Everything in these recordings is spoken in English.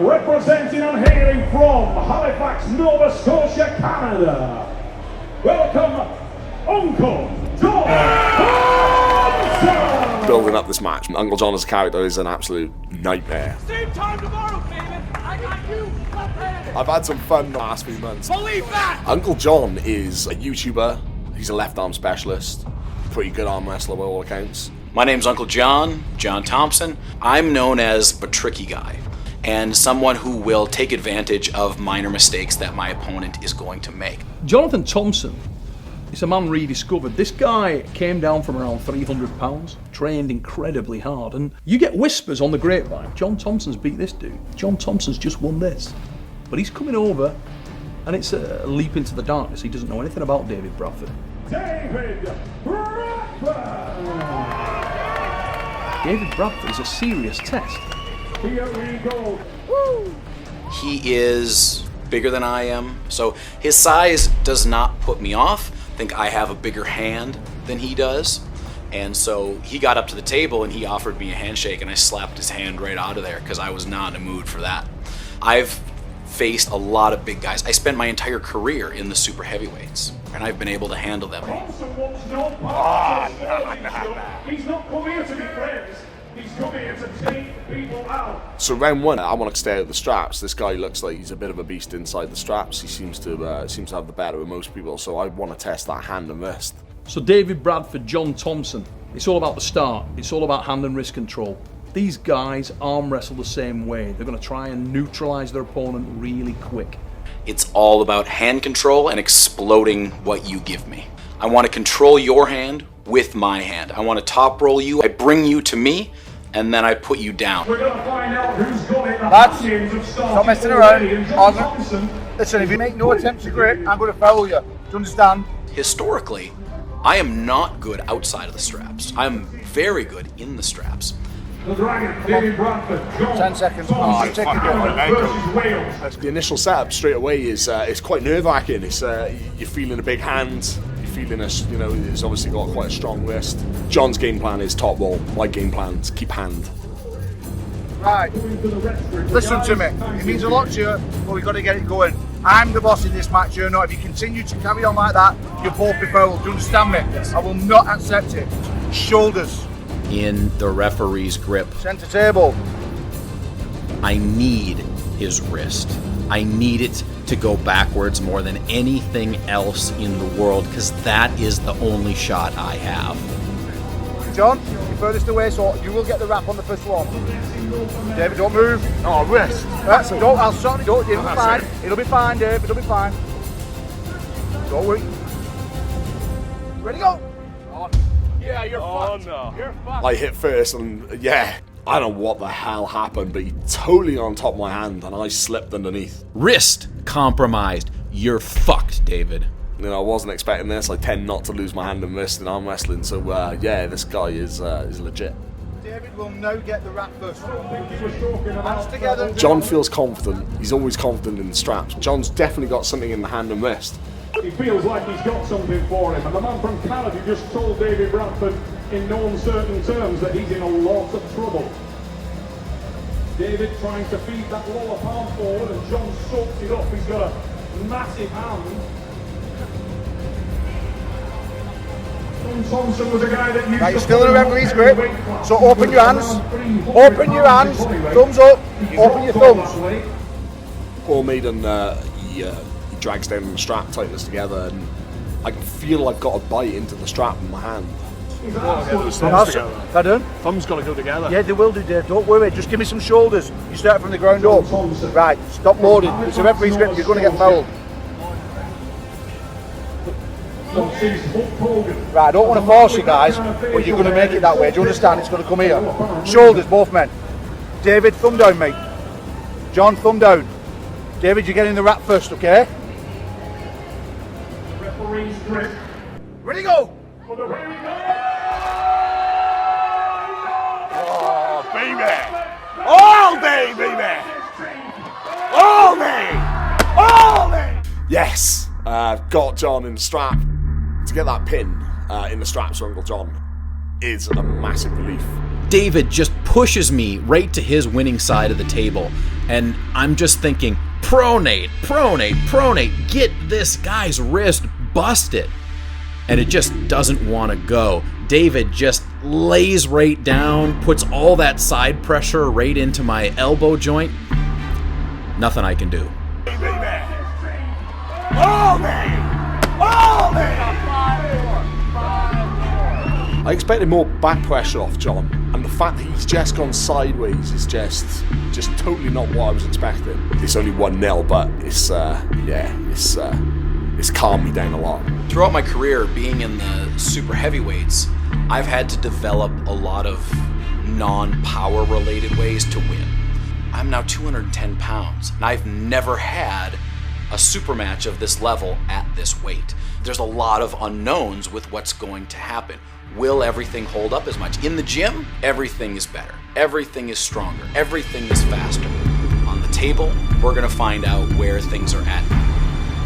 Representing and hailing from Halifax, Nova Scotia, Canada, welcome, Uncle John Thompson! Building up this match, Uncle John as a character is an absolute nightmare. Same time tomorrow, David! I got you! I've had some fun the last few months. Believe that! Uncle John is a YouTuber, he's a left arm specialist, pretty good arm wrestler by all accounts. My name's Uncle John Thompson. I'm known as a tricky guy and someone who will take advantage of minor mistakes that my opponent is going to make. Jonathan Thompson is a man rediscovered. This guy came down from around 300 pounds, trained incredibly hard, and you get whispers on the grapevine, John Thompson's beat this dude. John Thompson's just won this. But he's coming over, and it's a leap into the darkness. He doesn't know anything about David Bradford. David Bradford! David Bradford is a serious test. Here we go. Woo! He is bigger than I am, so his size does not put me off. I think I have a bigger hand than he does. And so he got up to the table and he offered me a handshake, and I slapped his hand right out of there because I was not in a mood for that. I've faced a lot of big guys. I spent my entire career in the super heavyweights, and I've been able to handle them. Thompson wants no part. He's not come here to be friends. He's come here to take people out. So round one, I want to stay at the straps. This guy looks like he's a bit of a beast inside the straps. He seems to have the better of most people, so I want to test that hand and wrist. So David Bradford, John Thompson, it's all about the start. It's all about hand and wrist control. These guys arm wrestle the same way. They're going to try and neutralize their opponent really quick. It's all about hand control and exploding what you give me. I want to control your hand with my hand. I want to top roll you. I bring you to me, and then I put you down. We're going to find out who's got it. Lads, stop messing around. Listen, if you make no attempt to grip, I'm going to foul you. Do you understand? Historically, I am not good outside of the straps. I'm very good in the straps. The Dragon, David Bradford, John 10 seconds. Thompson, Take it versus Wales. The initial setup straight away is quite nerve-wracking. It's you're feeling a big hand. You're feeling he's obviously got quite a strong wrist. John's game plan is top roll. My game plan is keep hand. Right. Listen to me. It means a lot to you, but we've got to get it going. I'm the boss in this match, you're not. If you continue to carry on like that, you'll both be fouled. Do you understand me? I will not accept it. Shoulders. In the referee's grip, Centre table. I need his wrist. I need it to go backwards more than anything else in the world, because that is the only shot I have. John, you're furthest away, so you will get the wrap on the first one. David, don't move. Oh, wrist. I'll stop. It'll be fine. It'll be fine, Dave. It'll be fine. Don't worry. Ready, go. Yeah, you're fucked. No. You're fucked. I hit first, and I don't know what the hell happened, but he totally on top of my hand, and I slipped underneath. Wrist compromised. You're fucked, David. I wasn't expecting this. I tend not to lose my hand and wrist in arm wrestling, so this guy is legit. David will now get the wrap first. Hands together. John feels confident. He's always confident in the straps. John's definitely got something in the hand and wrist. He feels like he's got something for him, and the man from Canada just told David Bradford in no uncertain terms that he's in a lot of trouble. David trying to feed that lower palm forward, and John soaks it up. He's got a massive hand. John Thompson was a guy that used Right, you're still in the referee's grip, so open your hands. Open your hands. Thumbs up. Open your thumbs. Paul Maiden, he drags down the strap, tightens together, and I can feel I've got a bite into the strap in my hand. Pardon? Thumbs got to go together. Yeah, they will do, Dave. Don't worry. Just give me some shoulders. You start from the ground up. Right, stop loading. It's a referee's grip. You're going to get fouled. Right, I don't want to force you guys, but you're going to make it that way. Do you understand? It's going to come here. Shoulders, both men. David, thumb down, mate. John, thumb down. David, you're getting the wrap first, okay? Referee's grip. Ready, go! For the way we go! Oh, baby! All day, baby! All day! All day! Yes! Got John in the strap. To get that pin in the straps for Uncle John is a massive relief. David just pushes me right to his winning side of the table, And I'm just thinking, pronate, pronate, pronate, get this guy's wrist busted. And it just doesn't want to go. David just lays right down, puts all that side pressure right into my elbow joint. Nothing I can do. I expected more back pressure off John, and the fact that he's just gone sideways is just totally not what I was expecting. It's only 1-0, but it's calmed me down a lot. Throughout my career, being in the super heavyweights, I've had to develop a lot of non-power related ways to win. I'm now 210 pounds, and I've never had a super match of this level at this weight. There's a lot of unknowns with what's going to happen. Will everything hold up as much? In the gym, everything is better. Everything is stronger. Everything is faster. On the table, we're gonna find out where things are at.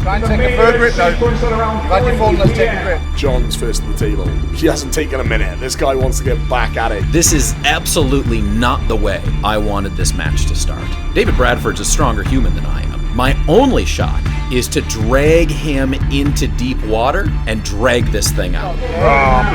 Try and take a third grip now. You've had your fun, let's take a grip. John's first at the table. He hasn't taken a minute. This guy wants to get back at it. This is absolutely not the way I wanted this match to start. David Bradford's a stronger human than I am. My only shot is to drag him into deep water and drag this thing out.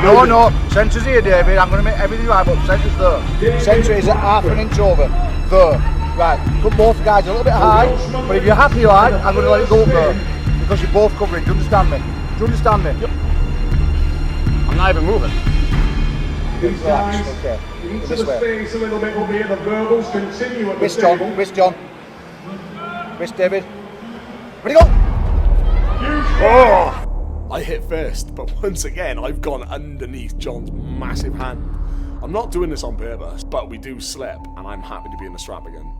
No, centre's here, David. I'm going to make everything right, but centre's there. Centre is at half an inch over. There. Right, put both guys a little bit high, but if you're happy, like, I'm going to let it go up there. Because you're both covering. Do you understand me? Do you understand me? I'm not even moving. Relax, okay. This way. Space a little bit up here. The verbals continue at the Wrist John, table. wrist John. Wrist David. Ready, go! Oh! I hit first, but once again, I've gone underneath John's massive hand. I'm not doing this on purpose, but we do slip, and I'm happy to be in the strap again.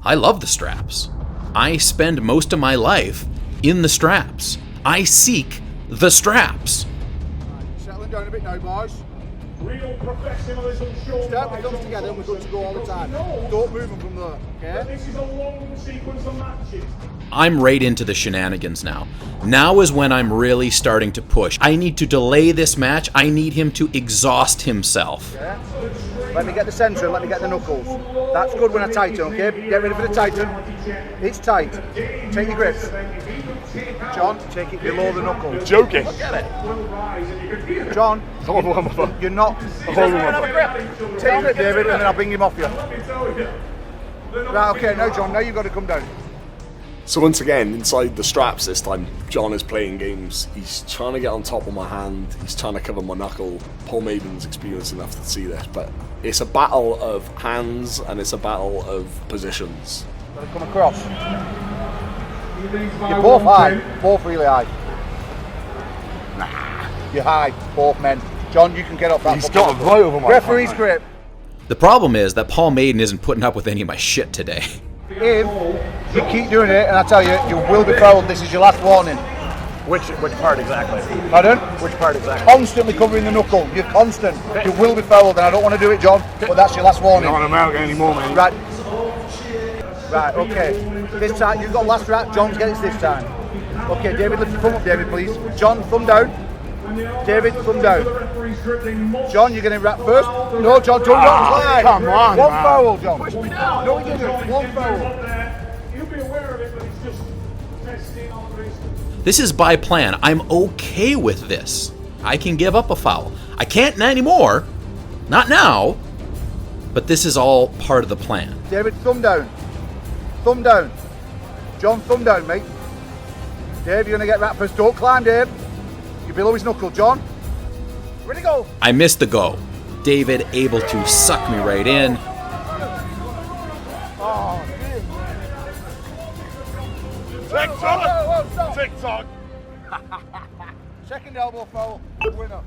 I love the straps. I spend most of my life in the straps. I seek the straps. Settling down a bit now, boys. Real professionalism shown Start by the thumbs John together and we're good to go all the time. Thompson. Don't move them from there, okay? This is a long sequence of matches. I'm right into the shenanigans now. Now is when I'm really starting to push. I need to delay this match. I need him to exhaust himself. Yeah. Let me get the centre and let me get the knuckles. That's good when I tighten, okay? Get ready for the tighten. It's tight. Take your grips. John, take it below the knuckles. Joking. John, you're not. Take your grip, David, and then I'll bring him off you. Right, okay, now John, now you've got to come down. So once again, inside the straps this time, John is playing games. He's trying to get on top of my hand. He's trying to cover my knuckle. Paul Maiden's experienced enough to see this, but it's a battle of hands and it's a battle of positions. Got to come across. You're both high, both really high. Nah, you're high, both men. John, you can get off that. He's got a right over my referee's grip. The problem is that Paul Maiden isn't putting up with any of my shit today. If you keep doing it, and I tell you, you will be fouled. This is your last warning. Which part exactly? Pardon? Which part exactly? Constantly covering the knuckle. You're constant. You will be fouled, and I don't want to do it, John, but that's your last warning. I don't want him out anymore, man. Right. Right, okay. This time, you've got last rap. John's get it this time. Okay, David, lift your thumb up, David, please. John, thumb down. David, thumb down. John, you're going to wrap first. No, John, don't climb. Come on, one man. foul, John. Push me down. No, you didn't. One foul. You'll be aware of it, but it's just testing on the wrist. This is by plan. I'm okay with this. I can give up a foul. I can't anymore. Not now. But this is all part of the plan. David, thumb down. Thumb down. John, thumb down, mate. Dave, you're going to get wrapped first. Don't climb, Dave. You're below his knuckle, John. Ready, go. I missed the go. David able to suck me right in. Oh, TikTok! TikTok. Second elbow foul. Winner.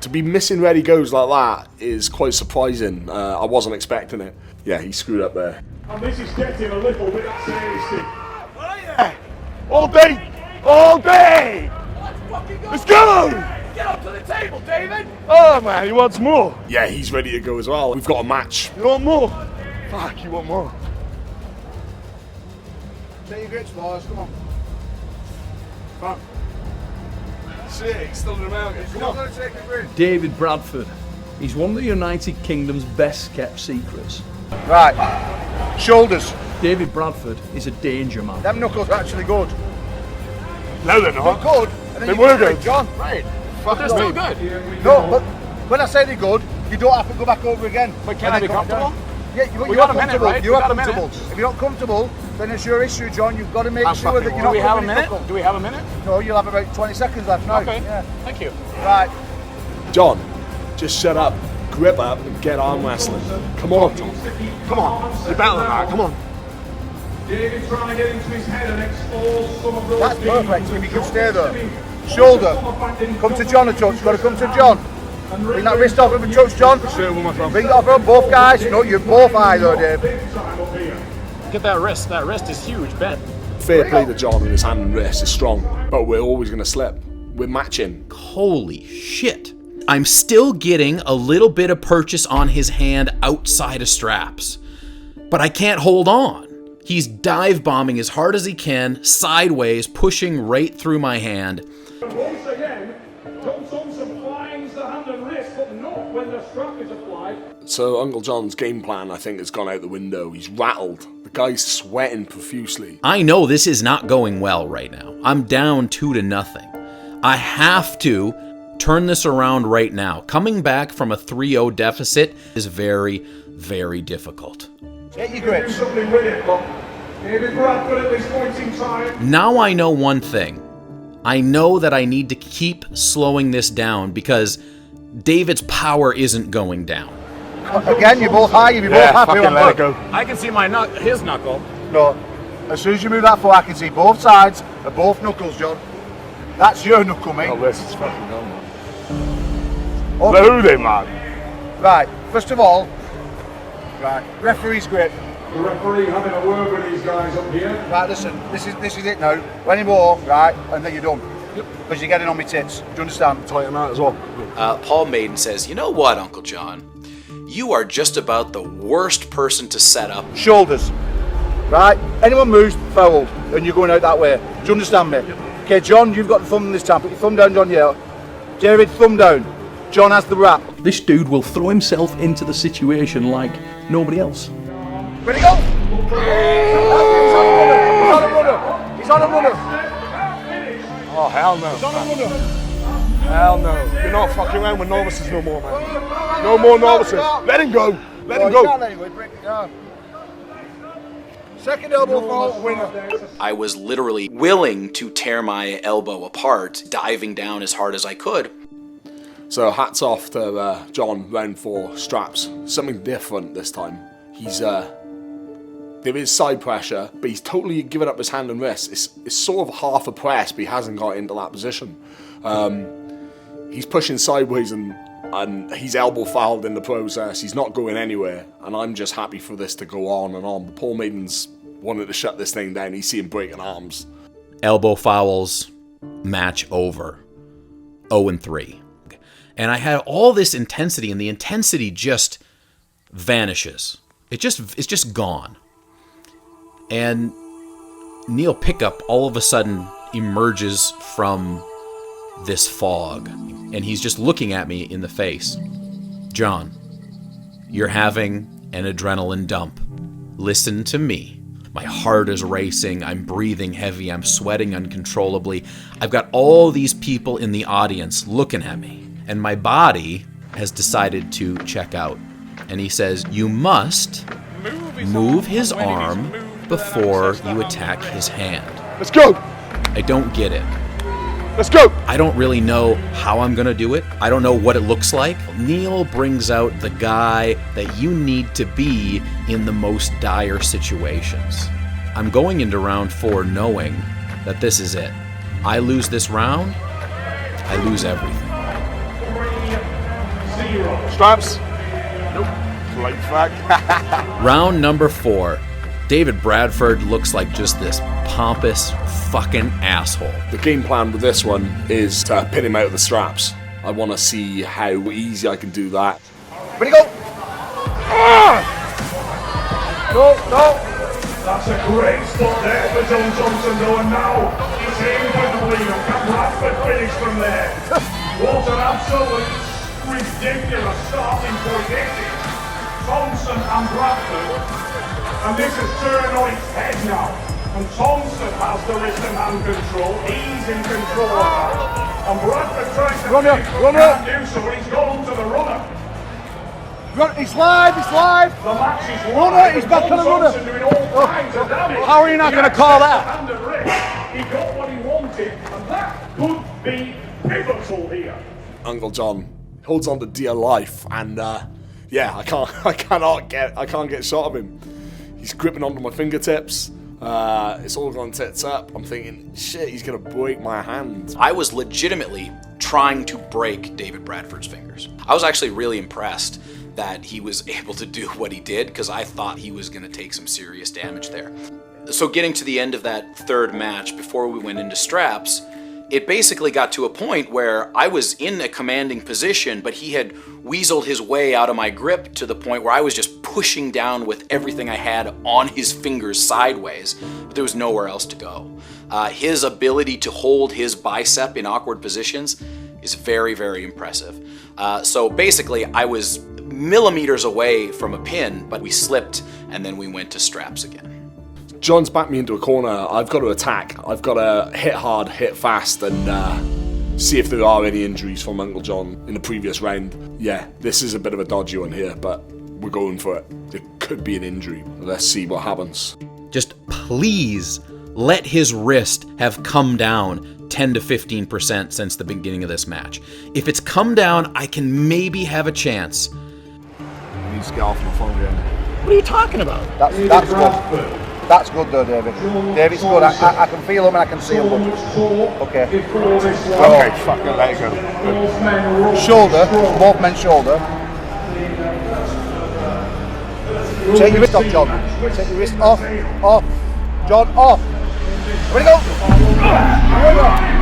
To be missing where he goes like that is quite surprising. I wasn't expecting it. Yeah, he screwed up there. And this is getting a little bit tasty. All day! All day! Let's go! Get up to the table, David! Oh man, he wants more. Yeah, he's ready to go as well. We've got a match. You want more? Fuck, you want more? Take your grips, boys. Come on. Fuck. Shit, he's still in the mountains. You're not going to take your grips. David Bradford. He's one of the United Kingdom's best kept secrets. Right. Shoulders. David Bradford is a danger man. Them knuckles are actually good. No, they're They're not. good. And then They you were go, good. John. Right. But they're still good. No, but when I say they're good, you don't have to go back over again. But can I be comfortable? Yeah, We you're got a minute, comfortable. right? You We are got a minute. comfortable. If you're not comfortable, then it's your issue, John. You've got to make sure that you're Do not we have a covering minute? knuckle. Do we have a minute? No, you'll have about 20 seconds left now. Okay. Yeah. Thank you. Right. John, just shut up, grip up, and get arm wrestling. Come on, John. Come on. You're better than that. Come on. David trying to get into his head and expose some of those That's demons. perfect. If you can stay there. Shoulder. Come to John a touch. You've got to come to John. Bring that wrist off him a touch, John. Bring it off him, both guys. No, you're both high though, Dave. Get that wrist. That wrist is huge, Ben. Fair play to John, and his hand and wrist is strong, but we're always going to slip. We're matching. Holy shit. I'm still getting a little bit of purchase on his hand outside of straps, but I can't hold on. He's dive bombing as hard as he can, sideways, pushing right through my hand. Once again, Jon Thompson finds the hand and wrist, but not when the strap is applied. So Uncle John's game plan, I think, has gone out the window. He's rattled. The guy's sweating profusely. I know this is not going well right now. I'm down 2-0. I have to turn this around right now. Coming back from a 3-0 deficit is very, very difficult. Get your grips. Do something with it, but David Bradford at this point in time. Now I know one thing. I know that I need to keep slowing this down because David's power isn't going down. Again, you're both high. You're both happy. Fucking let it go. I can see his knuckle. No. As soon as you move that foot, I can see both sides of both knuckles, John. That's your knuckle, mate. Oh, this is fucking done, man. Okay. Loading, man. Right. First of all, right. Referee's grip. The referee having a word with these guys up here. Right. Listen. This is it now. Any more, right? And then you're done. Because you're getting on my tits. Do you understand? Tighten that as well. Paul Maiden says, "You know what, Uncle John? You are just about the worst person to set up." Shoulders. Right? Anyone moves, fouled. And you're going out that way. Do you understand me? Okay, John, you've got the thumb this time. Put your thumb down, John, yeah. David, thumb down. John has the wrap. This dude will throw himself into the situation like nobody else. Ready, go! He's on a runner. He's on a runner. Oh, hell no. He's on a runner. Hell no. You're not fucking around with novices no more, man. No more novices. Let him go. Let him You can't go. let him go. Break it down. Second elbow fall, winner. I was literally willing to tear my elbow apart, diving down as hard as I could. So hats off to John, round 4, straps. Something different this time. He's there is side pressure, but he's totally given up his hand and wrist. It's sort of half a press, but he hasn't got into that position. He's pushing sideways and he's elbow fouled in the process. He's not going anywhere, and I'm just happy for this to go on and on. But Paul Maiden's wanted to shut this thing down. He's seeing breaking arms. Elbow fouls, match over. 0-3. And I had all this intensity, and the intensity just vanishes. It's just gone. And Neil Pickup all of a sudden emerges from this fog, and he's just looking at me in the face. "John, you're having an adrenaline dump. Listen to me. My heart is racing, I'm breathing heavy, I'm sweating uncontrollably. I've got all these people in the audience looking at me, and my body has decided to check out." And he says, "You must move his arm before you attack his hand." Let's go. I don't get it. Let's go. I don't really know how I'm gonna do it. I don't know what it looks like. Neil brings out the guy that you need to be in the most dire situations. I'm going into round 4 knowing that this is it. I lose this round, I lose everything. Straps. Nope. Light fact. Round number 4. David Bradford looks like just this pompous fucking asshole. The game plan with this one is to pin him out of the straps. I want to see how easy I can do that. Ready, go! No. That's a great spot there for Jon Thompson though, and now he's aimed with the lead. Can Bradford finish from there? What an absolute ridiculous starting point this is. Thompson and Bradford, and this has turned on its head now. And Thompson has the wrist and hand control. He's in control of that. And Bradford tries to can't do so, but he's gone onto the runner. It's live, it's live. The match is Runner, he's back on the runner. Doing all kinds of damage. How are you not going to call that? He got what he wanted, and that could be pivotal here. Uncle John holds on to dear life, and yeah, I can't get shot of him. He's gripping onto my fingertips. It's all gone tits up. I'm thinking, shit, he's gonna break my hand. I was legitimately trying to break David Bradford's fingers. I was actually really impressed that he was able to do what he did, because I thought he was gonna take some serious damage there. So getting to the end of that third match, before we went into straps, it basically got to a point where I was in a commanding position, but he had weaseled his way out of my grip to the point where I was just pushing down with everything I had on his fingers sideways, but there was nowhere else to go. His ability to hold his bicep in awkward positions is very, very impressive. So basically, I was millimeters away from a pin, but we slipped, and then we went to straps again. John's backed me into a corner. I've got to attack. I've got to hit hard, hit fast, and see if there are any injuries from Uncle John in the previous round. Yeah, this is a bit of a dodgy one here, but we're going for it. There could be an injury. Let's see what happens. Just please let his wrist have come down 10 to 15% since the beginning of this match. If it's come down, I can maybe have a chance. He needs to get off my phone again. What are you talking about? That's good. That's good though, David. David's good. I can feel him and I can see him. Okay. Okay, fucking let it go. Good. Shoulder, both men's shoulder. Take your wrist off, John. Take your wrist off. Off. John, off. Ready to go. Here we go.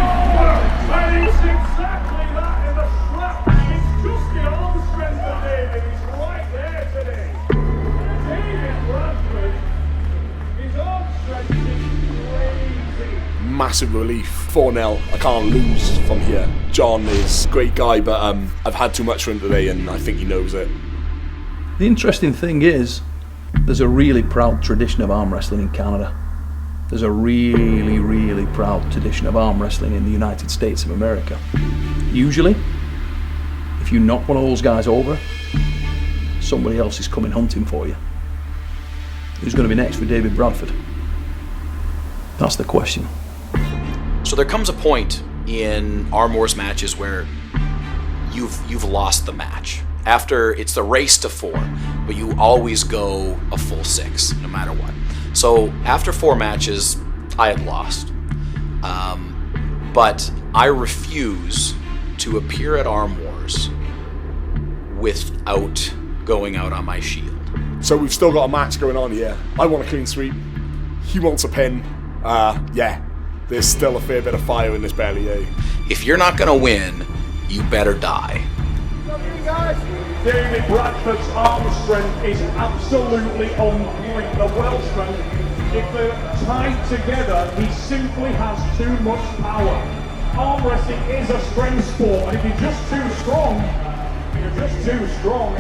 Massive relief. 4-0. I can't lose from here. John is a great guy, but I've had too much for him today, and I think he knows it. The interesting thing is, there's a really proud tradition of arm wrestling in Canada. There's a really, really proud tradition of arm wrestling in the United States of America. Usually, if you knock one of those guys over, somebody else is coming hunting for you. Who's going to be next for David Bradford? That's the question. So there comes a point in Arm Wars matches where you've lost the match. After, it's the race to 4, but you always go a full 6, no matter what. So after 4 matches, I had lost. But I refuse to appear at Arm Wars without going out on my shield. So we've still got a match going on here. I want a clean sweep. He wants a pin. Yeah, there's still a fair bit of fire in this belly, eh? If you're not gonna win, you better die. David Bradford's arm strength is absolutely on point. The Welshman, if they're tied together, he simply has too much power. Arm wrestling is a strength sport, and if you're just too strong,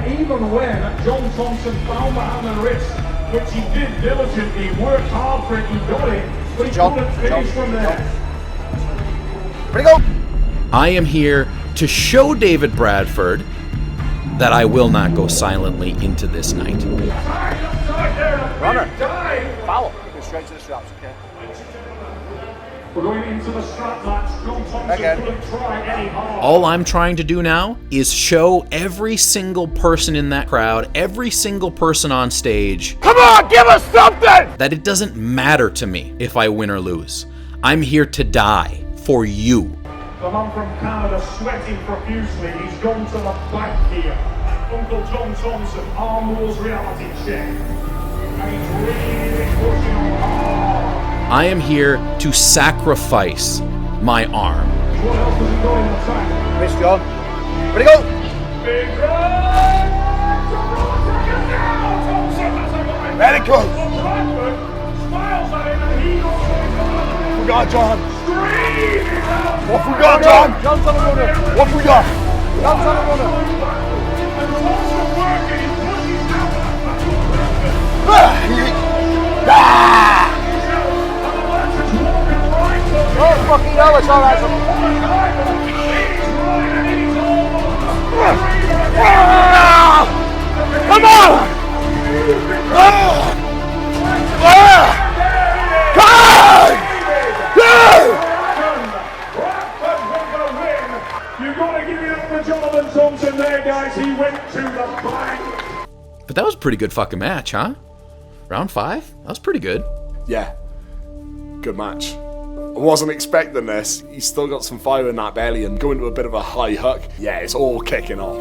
even when Jon Thompson found the hand and wrist, which he did diligently, worked hard for it, he got it, but he couldn't finish from there. Ready to go! I am here to show David Bradford that I will not go silently into this night. Runner. Foul. Go straight to the straps, okay? We're going into the strap match. Jon Thompson couldn't try any harder. All I'm trying to do now is show every single person in that crowd, every single person on stage, Come on, give us something! that it doesn't matter to me if I win or lose. I'm here to die for you. The man from Canada sweating profusely. He's gone to the back here. Uncle Jon Thompson, Arm Wars reality check. And he's really pushing on hard. I am here to sacrifice my arm. What else has he got in the tank? Wrist, John. Ready to go! Big right! Very good. Bradford smiles at him and he goes for his arm. We got John. Screaming out. What we got, John? John's on the runner. What we got? John's on the runner. And Thompson working, he pushes down Oh, fucking hell, it's alright. Come on! You've got to give it up for Jonathan Thompson there, guys. He went to the bank. But that was a pretty good fucking match, huh? Round 5? That was pretty good. Yeah, good match. I wasn't expecting this. He's still got some fire in that belly and going to a bit of a high hook. Yeah, it's all kicking off.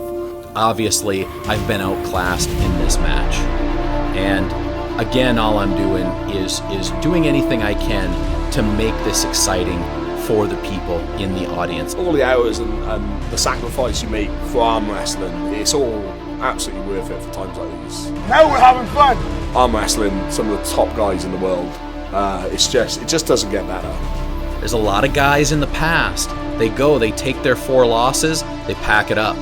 Obviously, I've been outclassed in this match. And again, all I'm doing is doing anything I can to make this exciting for the people in the audience. All the hours and the sacrifice you make for arm wrestling, it's all absolutely worth it for times like these. Now we're having fun. Arm wrestling, some of the top guys in the world. It just doesn't get better. There's a lot of guys in the past. They take their 4 losses, they pack it up.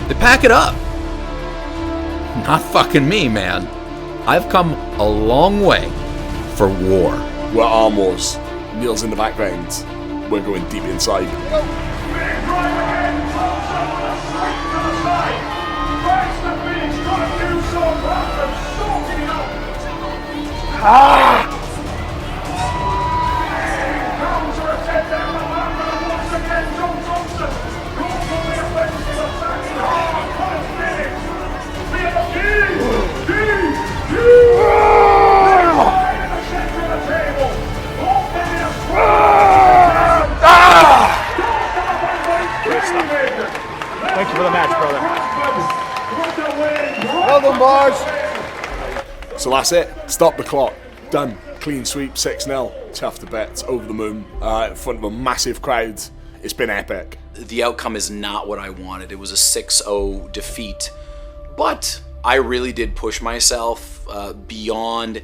They pack it up. Not fucking me, man. I've come a long way for war. We're Arm Wars. Neil's in the background. We're going deep inside. Thank you for the match, brother. Well done, boys. So that's it. Stop the clock. Done. Clean sweep, 6-0. Chuffed the bets, over the moon, in front of a massive crowd. It's been epic. The outcome is not what I wanted. It was a 6-0 defeat. But I really did push myself beyond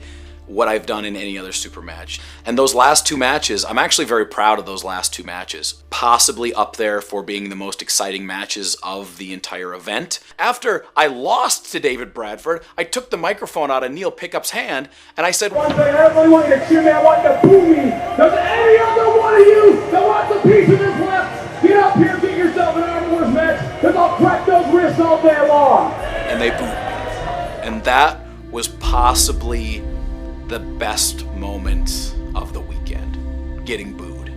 what I've done in any other super match. And those last 2 matches, I'm actually very proud of those last 2 matches. Possibly up there for being the most exciting matches of the entire event. After I lost to David Bradford, I took the microphone out of Neil Pickup's hand and I said, One thing I really want you to cheer me, I want you to boo me. Does any other one of you that wants a piece of this left, get up here, get yourself an Arnold Wars match, because I'll crack those wrists all day long. and they booed me. And that was possibly the best moment of the weekend, getting booed.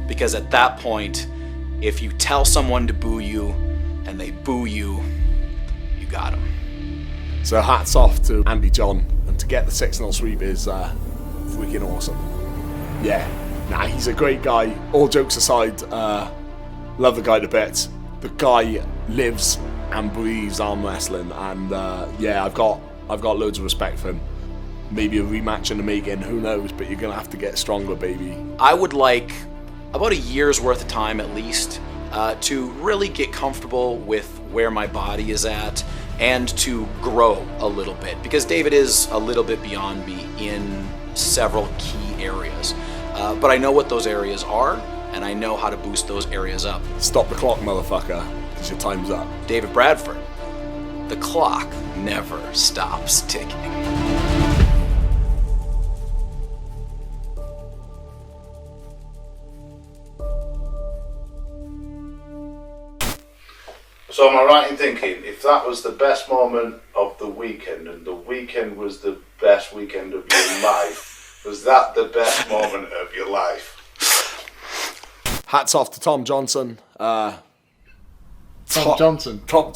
Because at that point, if you tell someone to boo you and they boo you, you got them. So hats off to Andy John, and to get the 6-0 sweep is freaking awesome. Yeah, he's a great guy. All jokes aside, love the guy to bits. The guy lives and breathes arm wrestling, and yeah, I've got loads of respect for him. Maybe a rematch in the making, who knows, but you're gonna have to get stronger, baby. I would like about a year's worth of time at least to really get comfortable with where my body is at and to grow a little bit, because David is a little bit beyond me in several key areas. But I know what those areas are, and I know how to boost those areas up. Stop the clock, motherfucker, because your time's up. David Bradford, the clock never stops ticking. So am I right in thinking, if that was the best moment of the weekend and the weekend was the best weekend of your life, was that the best moment of your life? Hats off to Tom Johnson. Tom Johnson. Tom